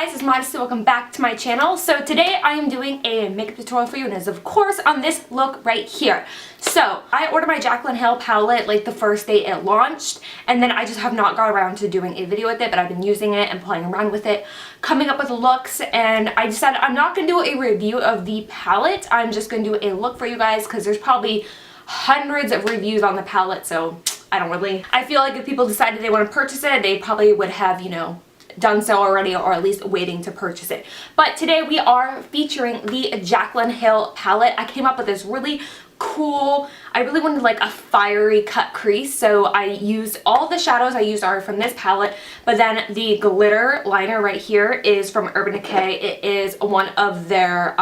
guys, it's Modesty. Welcome back to my channel. So today I am doing a makeup tutorial for you, and it's of course on this look right here. So I ordered my Jaclyn Hill palette like the first day it launched, and then I just have not got around to doing a video with it, but I've been using it and playing around with it, coming up with looks, and I decided I'm not going to do a review of the palette. I'm just going to do a look for you guys because there's probably hundreds of reviews on the palette, so I feel like if people decided they want to purchase it, they probably would have, you know, done so already, or at least waiting to purchase it. But today we are featuring the Jaclyn Hill palette. I came up with this really cool, I really wanted like a fiery cut crease, so I used all the shadows I used are from this palette, but then the glitter liner right here is from Urban Decay. It is one of their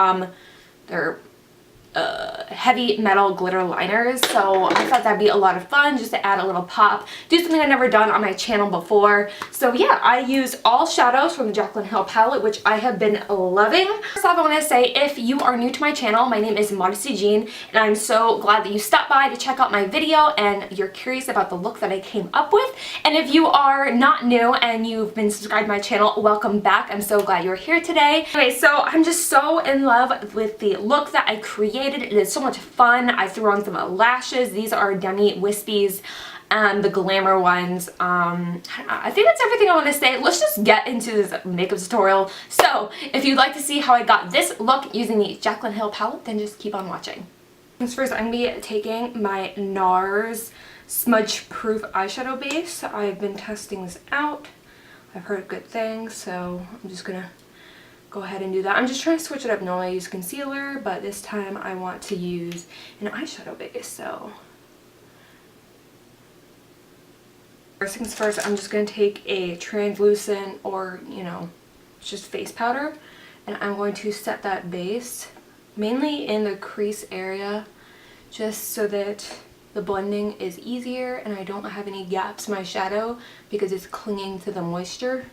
heavy metal glitter liners, so I thought that'd be a lot of fun just to add a little pop, do something I've never done on my channel before. So yeah, I use all shadows from the Jaclyn Hill palette, which I have been loving. First off, I want to say, if you are new to my channel, my name is Modesty Jean, and I'm so glad that you stopped by to check out my video and you're curious about the look that I came up with. And if you are not new and you've been subscribed to my channel, welcome back. I'm so glad you're here today. Okay, so I'm just so in love with the look that I created. It is so much fun. I threw on some lashes. These are Demi Wispies, the glamour ones. I think that's everything I want to say. Let's just get into this makeup tutorial. So if you'd like to see how I got this look using the Jaclyn Hill palette, then just keep on watching. First, I'm going to be taking my NARS smudge proof eyeshadow base. I've been testing this out. I've heard good things, so I'm just going to go ahead and do that. I'm just trying to switch it up. Normally I use concealer, but this time I want to use an eyeshadow base. So first things first, I'm just going to take a translucent, or you know, just face powder, and I'm going to set that base mainly in the crease area, just so that the blending is easier and I don't have any gaps in my shadow because it's clinging to the moisture.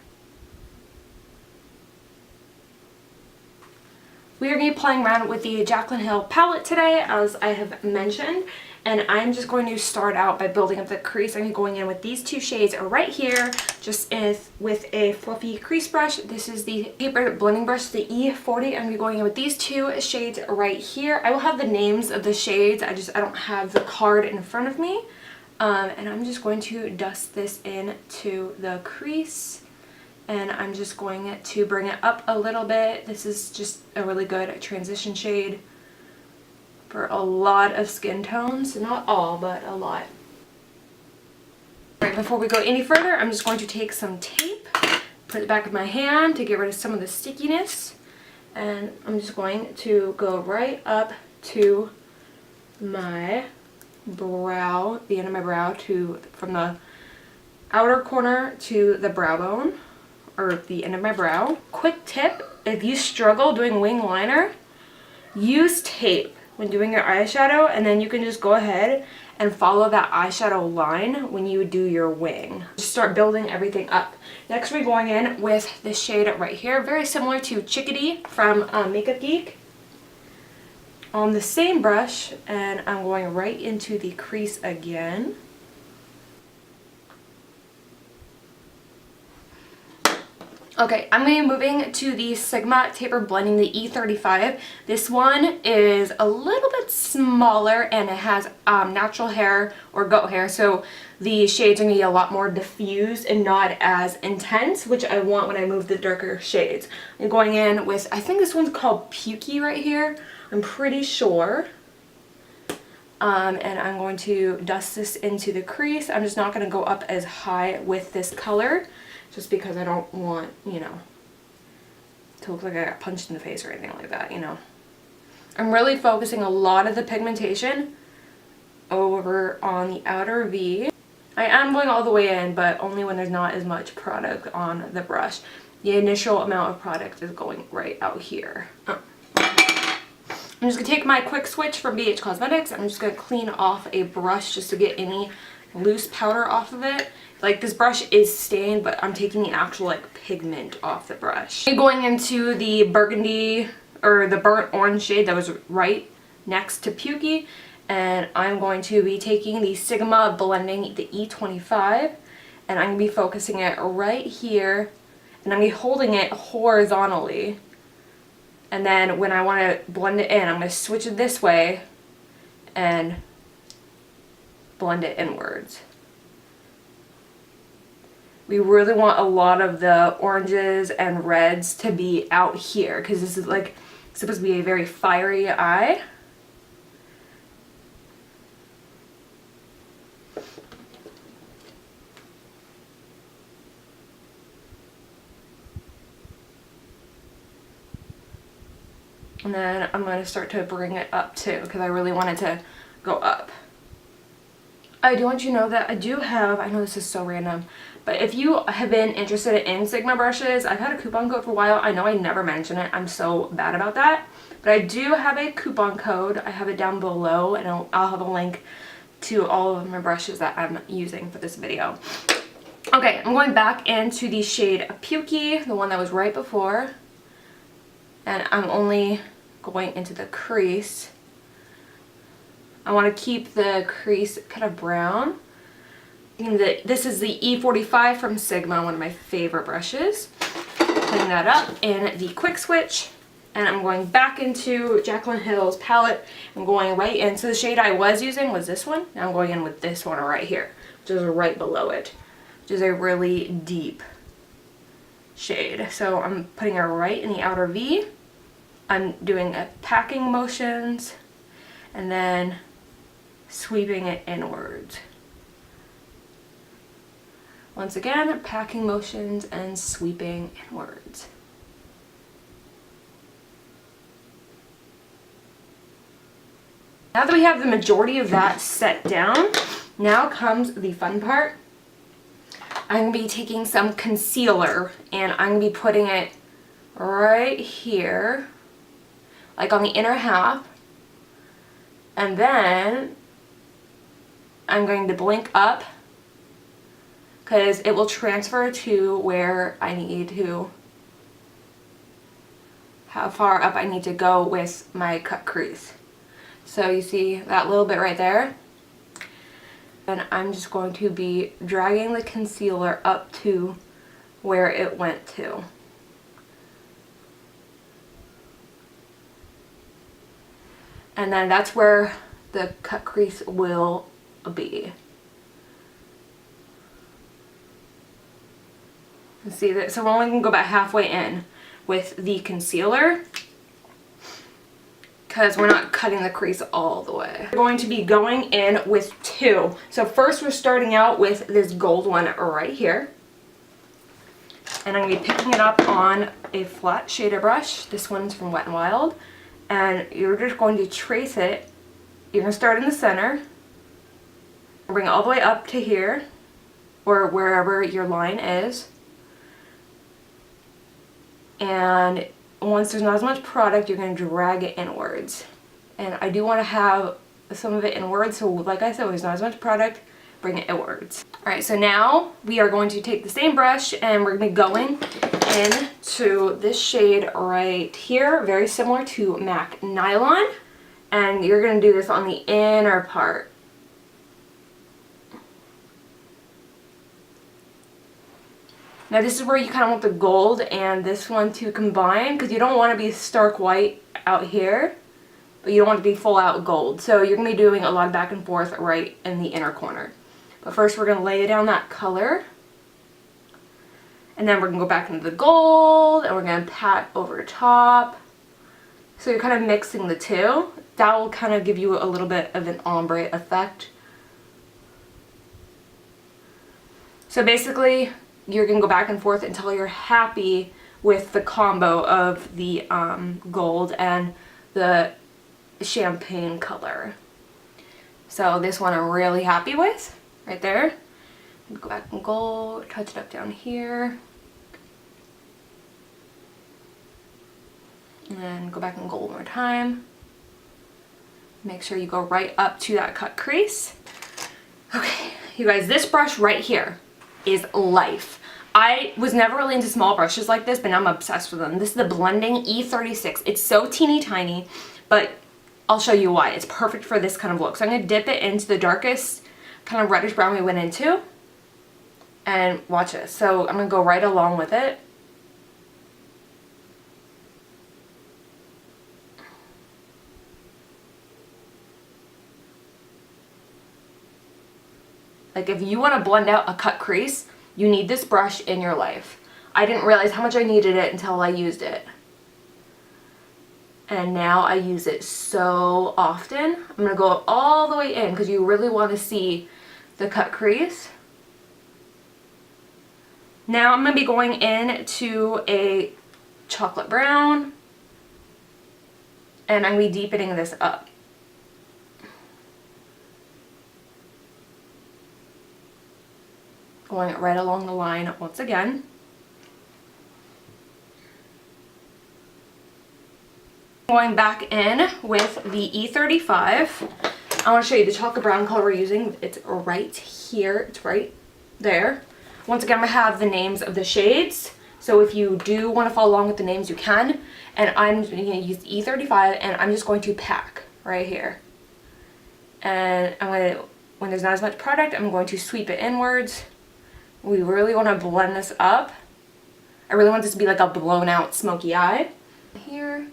We are going to be playing around with the Jaclyn Hill palette today, as I have mentioned, and I'm just going to start out by building up the crease. I'm going in with these two shades right here, just with a fluffy crease brush. This is the paper blending brush, the E40. I'm going to be going in with these two shades right here. I will have the names of the shades, I don't have the card in front of me, and I'm just going to dust this into the crease. And I'm just going to bring it up a little bit. This is just a really good transition shade for a lot of skin tones. Not all, but a lot. Alright, before we go any further, I'm just going to take some tape, put it back of my hand to get rid of some of the stickiness. And I'm just going to go right up to my brow, the end of my brow, from the outer corner to the brow bone, or the end of my brow. Quick tip, if you struggle doing wing liner, use tape when doing your eyeshadow, and then you can just go ahead and follow that eyeshadow line when you do your wing. Just start building everything up. Next, we're going in with this shade right here, very similar to Chickadee from Makeup Geek, on the same brush, and I'm going right into the crease again. Okay, I'm going to be moving to the Sigma Taper Blending, the E35. This one is a little bit smaller and it has natural hair or goat hair, so the shades are going to be a lot more diffused and not as intense, which I want when I move the darker shades. I'm going in with, I think this one's called Pukey right here, I'm pretty sure. And I'm going to dust this into the crease. I'm just not going to go up as high with this color, just because I don't want, you know, to look like I got punched in the face or anything like that, you know. I'm really focusing a lot of the pigmentation over on the outer V. I am going all the way in, but only when there's not as much product on the brush. The initial amount of product is going right out here. I'm just going to take my quick switch from BH Cosmetics. I'm just going to clean off a brush just to get any loose powder off of it. Like, this brush is stained, but I'm taking the actual like pigment off the brush. I'm going into the burgundy, or the burnt orange shade that was right next to Pukey, and I'm going to be taking the Sigma Blending, the E25, and I'm going to be focusing it right here And I'm going to be holding it horizontally. And then when I want to blend it in, I'm going to switch it this way and blend it inwards. We really want a lot of the oranges and reds to be out here because this is like supposed to be a very fiery eye. And then I'm going to start to bring it up too because I really want it to go up. I do want you to know that I do have, I know this is so random, but if you have been interested in Sigma brushes, I've had a coupon code for a while. I know I never mention it. I'm so bad about that. But I do have a coupon code. I have it down below, and I'll have a link to all of my brushes that I'm using for this video. Okay, I'm going back into the shade Pukey, the one that was right before. And I'm only going into the crease. I want to keep the crease kind of brown. This is the E45 from Sigma, one of my favorite brushes. Putting that up in the quick switch. And I'm going back into Jaclyn Hill's palette. I'm going right in. So the shade I was using was this one. Now I'm going in with this one right here, which is right below it, which is a really deep shade. So I'm putting her right in the outer V. I'm doing packing motions and then sweeping it inwards. Once again, packing motions and sweeping inwards. Now that we have the majority of that set down, now comes the fun part. I'm going to be taking some concealer and I'm going to be putting it right here, like on the inner half, and then I'm going to blink up because it will transfer to where I need to, how far up I need to go with my cut crease. So you see that little bit right there? And I'm just going to be dragging the concealer up to where it went to. And then that's where the cut crease will be. See that? So we're only going to go about halfway in with the concealer because we're not cutting the crease all the way. We're going to be going in with two. So first we're starting out with this gold one right here. And I'm going to be picking it up on a flat shader brush. This one's from Wet n Wild. And you're just going to trace it. You're going to start in the center. Bring it all the way up to here, or wherever your line is. And once there's not as much product, you're going to drag it inwards. And I do want to have some of it inwards, so like I said, when there's not as much product, bring it inwards. Alright, so now we are going to take the same brush and we're going to be going into this shade right here, very similar to MAC Nylon. And you're going to do this on the inner part. Now this is where you kind of want the gold and this one to combine because you don't want to be stark white out here, but you don't want to be full out gold. So you're going to be doing a lot of back and forth right in the inner corner. But first we're going to lay down that color. And then we're going to go back into the gold and we're going to pat over top. So you're kind of mixing the two. That will kind of give you a little bit of an ombre effect. So basically, you're going to go back and forth until you're happy with the combo of the gold and the champagne color. So this one I'm really happy with, right there. Go back and gold, touch it up down here. And then go back and gold one more time. Make sure you go right up to that cut crease. Okay, you guys, this brush right here is life. I was never really into small brushes like this, but now I'm obsessed with them. This is the Blending E36. It's so teeny tiny, but I'll show you why. It's perfect for this kind of look. So I'm going to dip it into the darkest kind of reddish brown we went into. And watch this. So I'm going to go right along with it. Like if you want to blend out a cut crease, you need this brush in your life. I didn't realize how much I needed it until I used it. And now I use it so often. I'm going to go all the way in because you really want to see the cut crease. Now I'm going to be going in to a chocolate brown. And I'm going to be deepening this up. Going right along the line once again. Going back in with the E35. I want to show you the chocolate brown color we're using. It's right here. It's right there. Once again, I have the names of the shades. So if you do want to follow along with the names, you can. And I'm going to use E35 and I'm just going to pack right here. And I'm going to, when there's not as much product, I'm going to sweep it inwards. We really want to blend this up. I really want this to be like a blown out smoky eye here.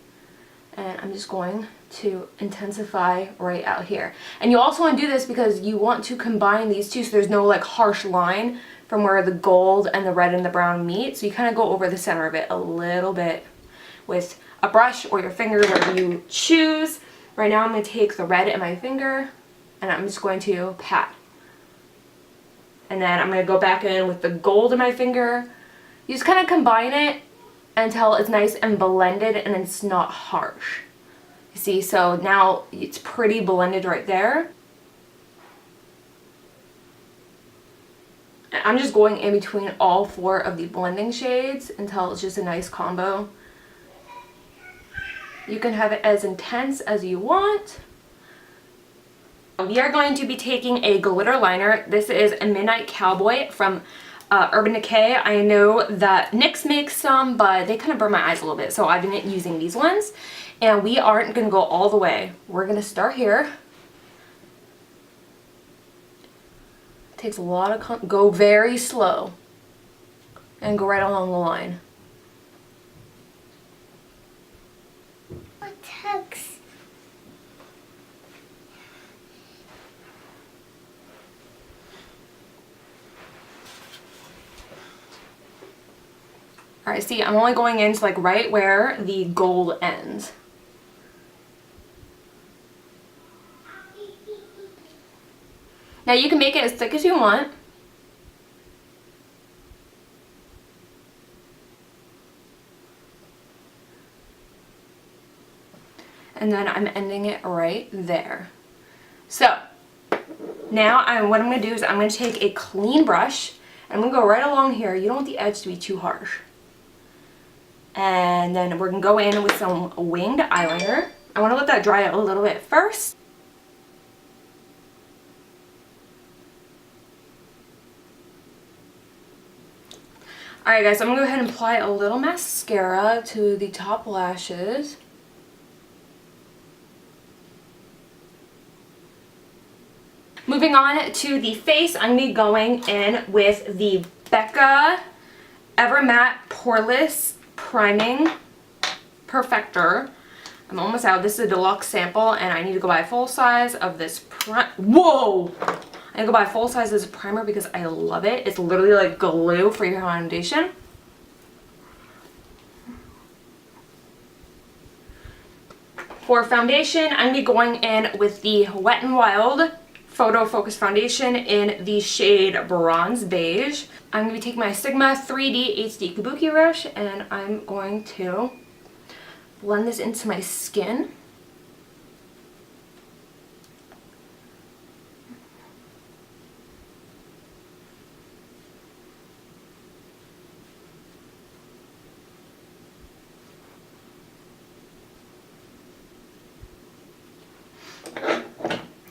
And I'm just going to intensify right out here. And you also want to do this because you want to combine these two so there's no like harsh line from where the gold and the red and the brown meet. So you kind of go over the center of it a little bit with a brush or your finger, whatever you choose. Right now I'm going to take the red in my finger and I'm just going to pat. And then I'm going to go back in with the gold in my finger. You just kind of combine it until it's nice and blended and it's not harsh. You see, so now it's pretty blended right there. And I'm just going in between all four of the blending shades until it's just a nice combo. You can have it as intense as you want. We are going to be taking a glitter liner. This is a Midnight Cowboy from Urban Decay. I know that NYX makes some, but they kind of burn my eyes a little bit, so I've been using these ones. And we aren't going to go all the way. We're going to start here. It takes a lot of go very slow and go right along the line. What text? Alright, see, I'm only going into like right where the gold ends. Now you can make it as thick as you want. And then I'm ending it right there. So, now what I'm going to do is I'm going to take a clean brush. I'm going to go right along here. You don't want the edge to be too harsh. And then we're going to go in with some winged eyeliner. I want to let that dry out a little bit first. Alright guys, so I'm going to go ahead and apply a little mascara to the top lashes. Moving on to the face, I'm going to be going in with the Becca Ever Matte Poreless Priming Perfector. I'm almost out. This is a deluxe sample and I need to go buy a full size of this Whoa! I need to go buy a full size of this primer because I love it. It's literally like glue for your foundation. For foundation, I'm going to be going in with the Wet n Wild Photo Focus Foundation in the shade Bronze Beige. I'm going to be taking my Sigma 3D HD Kabuki brush and I'm going to blend this into my skin.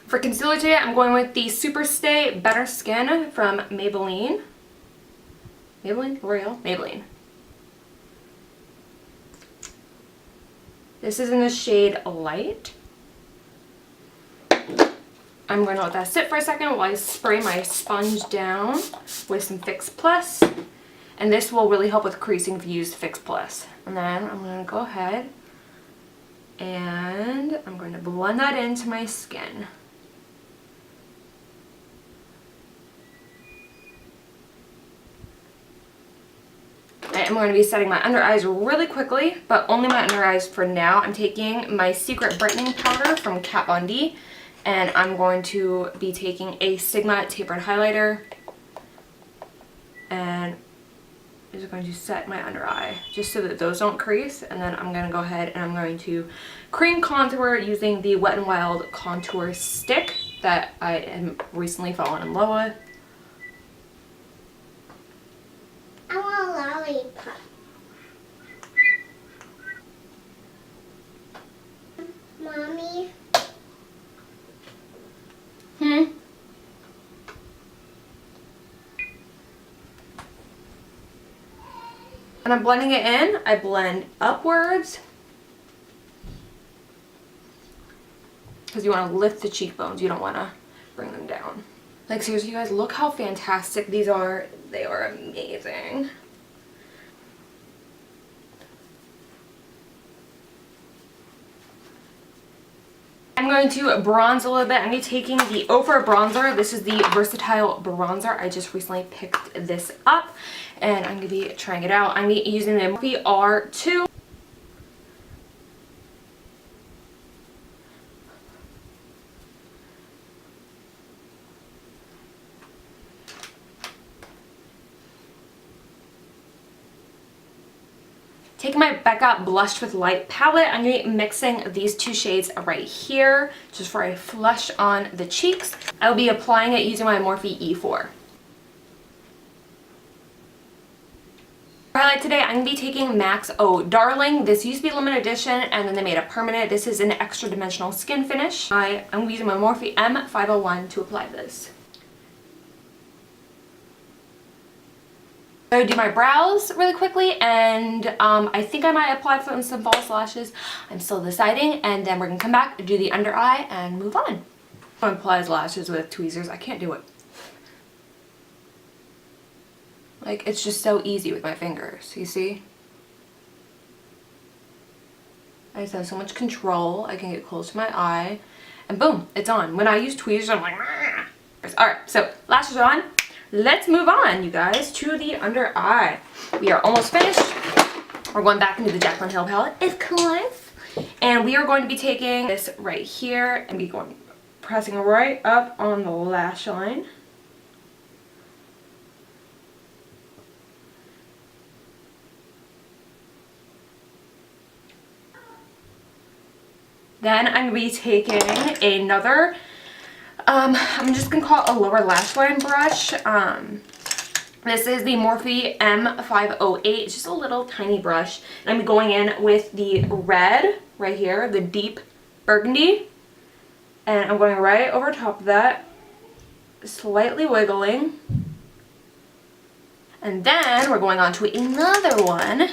For concealer today, I'm going with the Superstay Better Skin from Maybelline. L'Oreal? Maybelline. This is in the shade Light. I'm going to let that sit for a second while I spray my sponge down with some Fix Plus. And this will really help with creasing if you use Fix Plus. And then I'm going to go ahead and I'm going to blend that into my skin. am going to be setting my under eyes really quickly, but only my under eyes for now. I'm taking my Secret Brightening Powder from Kat Von D, and I'm going to be taking a Sigma Tapered Highlighter, and I'm just going to set my under eye just so that those don't crease. And then I'm going to go ahead and I'm going to cream contour using the Wet n Wild contour stick that I am recently fallen in love with. I want a lollipop. Mommy. And I'm blending it in. I blend upwards because you want to lift the cheekbones. You don't want to bring them down. Like, seriously, you guys, look how fantastic these are. They are amazing. I'm going to bronze a little bit. I'm going to be taking the Ofra bronzer. This is the Versatile Bronzer. I just recently picked this up, and I'm going to be trying it out. I'm going to be using the Morphe R2. Taking my Becca Blush with Light palette, I'm going to be mixing these two shades right here, just for a flush on the cheeks. I will be applying it using my Morphe E4. For highlight today, I'm going to be taking MAC's Oh Darling. This used to be limited edition, and then they made it permanent. This is an extra dimensional skin finish. I'm going to be using my Morphe M501 to apply this. I do my brows really quickly, and I think I might apply some false lashes. I'm still deciding, and then we're gonna come back, do the under eye, and move on. I apply lashes with tweezers. I can't do it. Like, it's just so easy with my fingers. You see? I just have so much control. I can get close to my eye, and boom, it's on. When I use tweezers, I'm like, ah. All right, so lashes are on. Let's move on, you guys, to the under eye. We are almost finished. We're going back into the Jaclyn Hill palette, of course. And we are going to be taking this right here and be going, pressing right up on the lash line. Then I'm going to be taking another I'm just going to call it a lower lash line brush. This is the Morphe M508. It's just a little tiny brush. And I'm going in with the red right here, the deep burgundy. And I'm going right over top of that, slightly wiggling. And then we're going on to another one.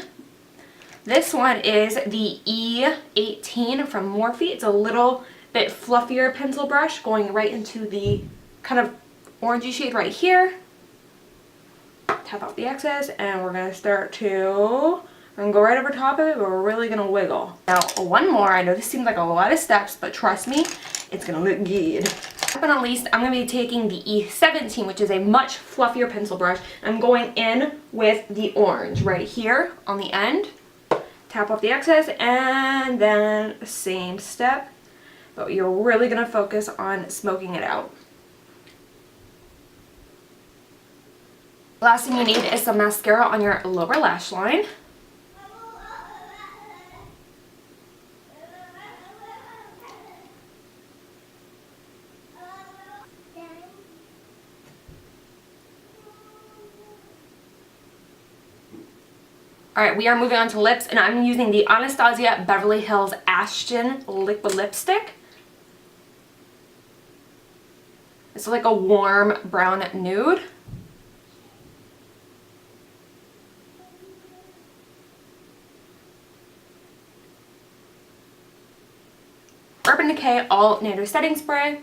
This one is the E18 from Morphe. It's a little bit fluffier pencil brush, going right into the kind of orangey shade right here. Tap out the excess, and we're gonna start to, we're gonna go right over top of it, but we're really gonna wiggle. Now, one more. I know this seems like a lot of steps, but trust me, it's gonna look good. Last but not least, I'm gonna be taking the E17, which is a much fluffier pencil brush. I'm going in with the orange right here on the end. Tap off the excess, and then same step. But you're really going to focus on smoking it out. Last thing you need is some mascara on your lower lash line. Alright, we are moving on to lips, and I'm using the Anastasia Beverly Hills Ashton Liquid Lipstick. It's like a warm brown nude. Urban Decay All Native Setting Spray.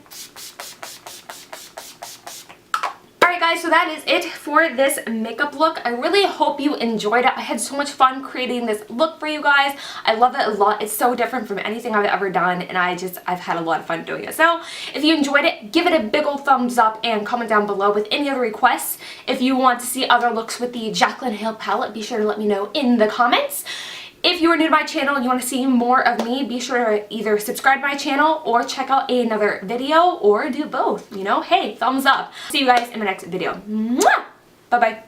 Alright guys, so that is it for this makeup look. I really hope you enjoyed it. I had so much fun creating this look for you guys. I love it a lot. It's so different from anything I've ever done, and I've had a lot of fun doing it. So if you enjoyed it, give it a big old thumbs up and comment down below with any other requests. If you want to see other looks with the Jaclyn Hill palette, be sure to let me know in the comments. If you are new to my channel and you want to see more of me, be sure to either subscribe to my channel or check out another video, or do both, you know? Hey, thumbs up. See you guys in my next video. Mwah! Bye-bye.